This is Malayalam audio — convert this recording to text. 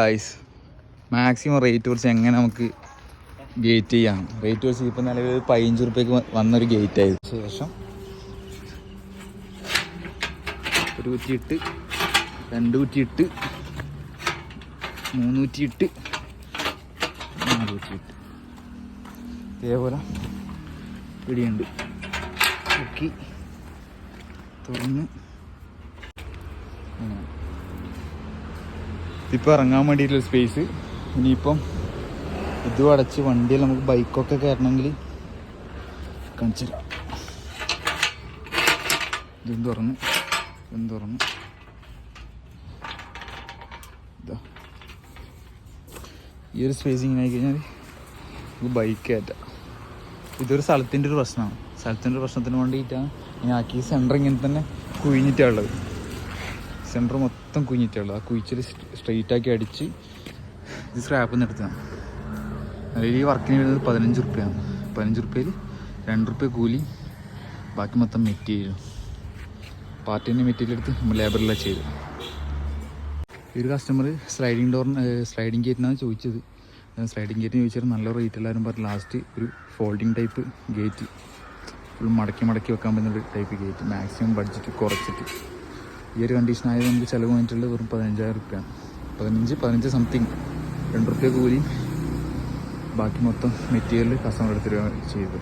ഗൈസ് മാക്സിമം റേറ്റ് കുറിച്ച് എങ്ങനെ നമുക്ക് ഗേറ്റ് ചെയ്യാം. റേറ്റ് കുറിച്ച് ഇപ്പം നിലവിൽ 15 റുപ്യക്ക് വന്നൊരു ഗേറ്റ് ആയത് ശേഷം 1 കുറ്റിയിട്ട് 2 കുറ്റിയിട്ട് 3 കുറ്റിയിട്ട് 4 കുറ്റിയിട്ട് ഇതേപോലെ പിടിയുണ്ട്. പൊക്കി തുറന്ന് ഇതിപ്പോൾ ഇറങ്ങാൻ വേണ്ടിയിട്ടുള്ള സ്പേസ്. ഇനിയിപ്പം ഇതും അടച്ച് വണ്ടിയിൽ നമുക്ക് ബൈക്കൊക്കെ കയറണമെങ്കിൽ കാണിച്ചു തരാം. ഇതും തുറന്ന് ഇതാ ഈ ഒരു സ്പേസ് ഇങ്ങനെ ആയി കഴിഞ്ഞാൽ നമുക്ക് ബൈക്ക് കയറ്റാം. ഇതൊരു സ്ഥലത്തിൻ്റെ ഒരു പ്രശ്നമാണ്. സ്ഥലത്തിൻ്റെ ഒരു പ്രശ്നത്തിന് വേണ്ടിയിട്ടാണ് ഞാൻ ആക്കി. സെൻറ്റർ ഇങ്ങനെ തന്നെ കുഴിഞ്ഞിട്ടുള്ളത്. സെൻറ്റർ മൊത്തം കുഴിഞ്ഞിട്ടുള്ളത്. ആ കുഴിച്ചിൽ സ്ട്രെയിറ്റാക്കി അടിച്ച് ഇത് സ്ക്രാപ്പിൽ നിന്ന് എടുത്തതാണ്. അതിൽ ഈ വർക്കിന് വരുന്നത് 15 റുപ്യാണ്. 15 റുപ്യയിൽ 2 റുപ്യ കൂലി, ബാക്കി മൊത്തം മെറ്റീരിയലും. പാർട്ടിൻ്റെ മെറ്റീരിയൽ എടുത്ത് നമ്മൾ ലേബറെല്ലാം ചെയ്തു. ഈ ഒരു കസ്റ്റമർ സ്ലൈഡിങ് ഗേറ്റിനാണ് ചോദിച്ചത്. സ്ലൈഡിങ് ഗേറ്റിന് ചോദിച്ചാൽ നല്ല റേറ്റ് എല്ലാവരും പറഞ്ഞു. ലാസ്റ്റ് ഒരു ഫോൾഡിങ് ടൈപ്പ് ഗേറ്റ്, ഫുൾ മടക്കി വെക്കാൻ പറ്റുന്നൊരു ടൈപ്പ് ഗേറ്റ്, മാക്സിമം ബഡ്ജറ്റ് കുറച്ചിട്ട്. ഈ ഒരു കണ്ടീഷനായത് നമുക്ക് ചിലവ് വന്നിട്ടുള്ളത് വെറും 15,000 റുപ്യാണ്. 15 സംതിങ്. 2 റുപ്യ കൂലിയും ബാക്കി മൊത്തം മെറ്റീരിയൽ കസ്റ്റമർ എടുത്തിട്ട് ചെയ്തത്.